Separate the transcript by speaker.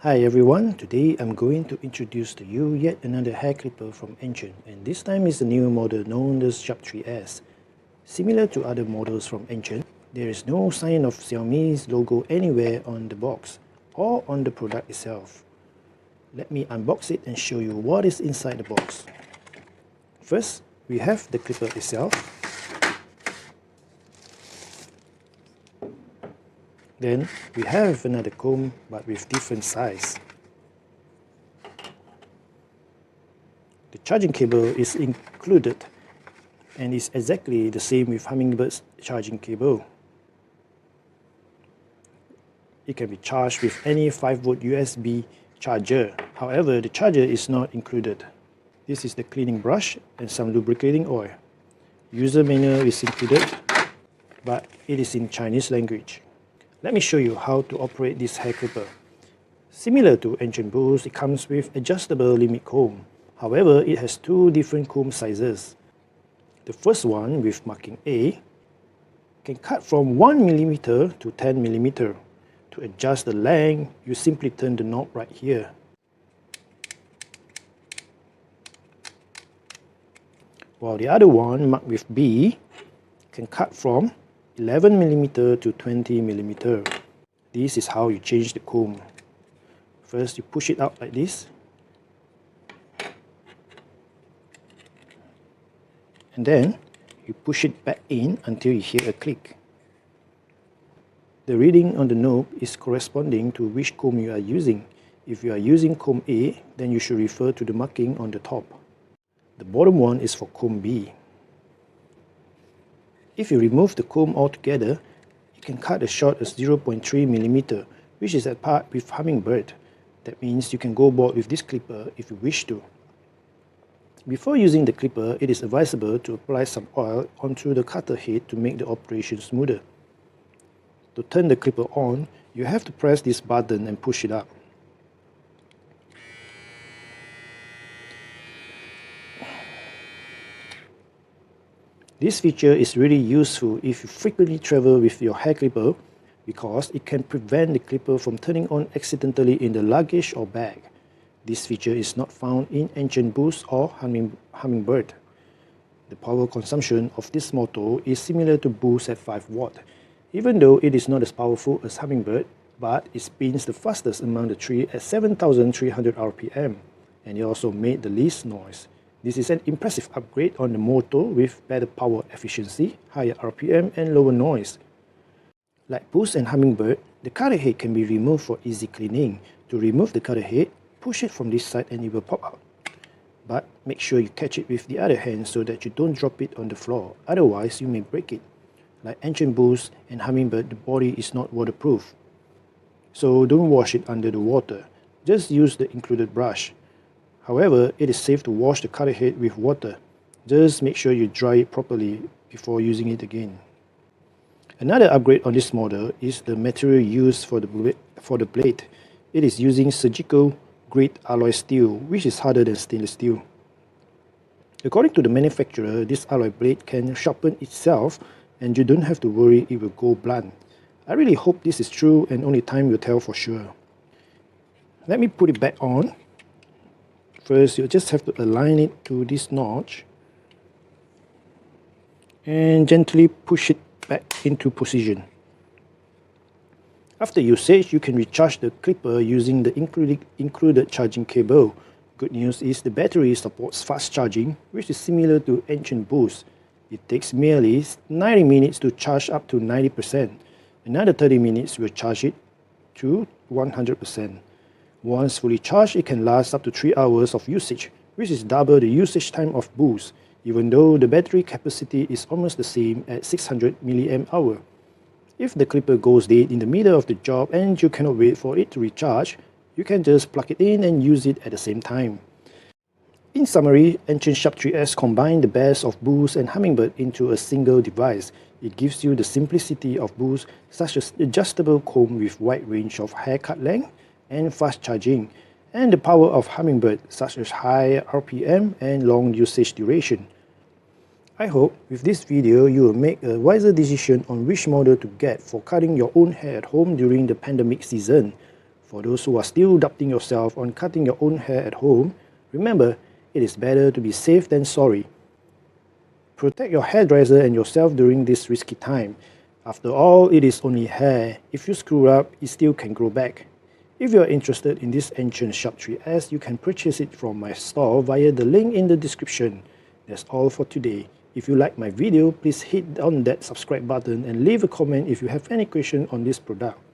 Speaker 1: Hi everyone, today I'm going to introduce to you yet another hair clipper from Enchen, and this time is the new model known as Sharp3S. Similar to other models from Enchen, there is no sign of Xiaomi's logo anywhere on the box or on the product itself. Let me unbox it and show you what is inside the box. First, we have the clipper itself. Then we have another comb but with different size. The charging cable is included and is exactly the same with Hummingbird's charging cable. It can be charged with any 5V USB charger. However, the charger is not included. This is the cleaning brush and some lubricating oil. User manual is included, but it is in Chinese language. Let me show you how to operate this hair clipper. Similar to Enchen Boost, it comes with adjustable limit comb. However, it has two different comb sizes. The first one with marking A can cut from 1mm to 10mm. To adjust the length, you simply turn the knob right here. While the other one marked with B can cut from 11mm to 20mm. This is how you change the comb. First, you push it out like this. And then, you push it back in until you hear a click. The reading on the knob is corresponding to which comb you are using. If you are using comb A, then you should refer to the marking on the top. The bottom one is for comb B. If you remove the comb altogether, you can cut as short as 0.3mm, which is at par with Hummingbird. That means you can go bold with this clipper if you wish to. Before using the clipper, it is advisable to apply some oil onto the cutter head to make the operation smoother. To turn the clipper on, you have to press this button and push it up. This feature is really useful if you frequently travel with your hair clipper because it can prevent the clipper from turning on accidentally in the luggage or bag. This feature is not found in Enchen Boost or Hummingbird. The power consumption of this motor is similar to Boost at 5W, even though it is not as powerful as Hummingbird, but it spins the fastest among the three at 7,300 RPM, and it also made the least noise. This is an impressive upgrade on the motor with better power efficiency, higher RPM and lower noise. Like Boost and Hummingbird, the cutter head can be removed for easy cleaning. To remove the cutter head, push it from this side and it will pop out. But make sure you catch it with the other hand so that you don't drop it on the floor, otherwise you may break it. Like Enchen Boost and Hummingbird, the body is not waterproof. So don't wash it under the water, just use the included brush. However, it is safe to wash the cutter head with water. Just make sure you dry it properly before using it again. Another upgrade on this model is the material used for the blade. It is using surgical grade alloy steel, which is harder than stainless steel. According to the manufacturer, this alloy blade can sharpen itself and you don't have to worry it will go blunt. I really hope this is true and only time will tell for sure. Let me put it back on. First, you just have to align it to this notch and gently push it back into position. After usage, you can recharge the clipper using the included charging cable. Good news is the battery supports fast charging, which is similar to Enchen Boost. It takes merely 90 minutes to charge up to 90%. Another 30 minutes will charge it to 100%. Once fully charged, it can last up to 3 hours of usage, which is double the usage time of Boost, even though the battery capacity is almost the same at 600 mAh. If the clipper goes dead in the middle of the job and you cannot wait for it to recharge, you can just plug it in and use it at the same time. In summary, Enchen Sharp3S combines the best of Boost and Hummingbird into a single device. It gives you the simplicity of Boost, such as adjustable comb with wide range of haircut length and fast charging, and the power of Hummingbird, such as high RPM and long usage duration. I hope with this video you will make a wiser decision on which model to get for cutting your own hair at home during the pandemic season. For those who are still doubting yourself on cutting your own hair at home, remember, it is better to be safe than sorry. Protect your hairdresser and yourself during this risky time. After all, it is only hair. If you screw up, it still can grow back. If you are interested in this Enchen Sharp3S, you can purchase it from my store via the link in the description. That's all for today. If you like my video, please hit on that subscribe button and leave a comment if you have any question on this product.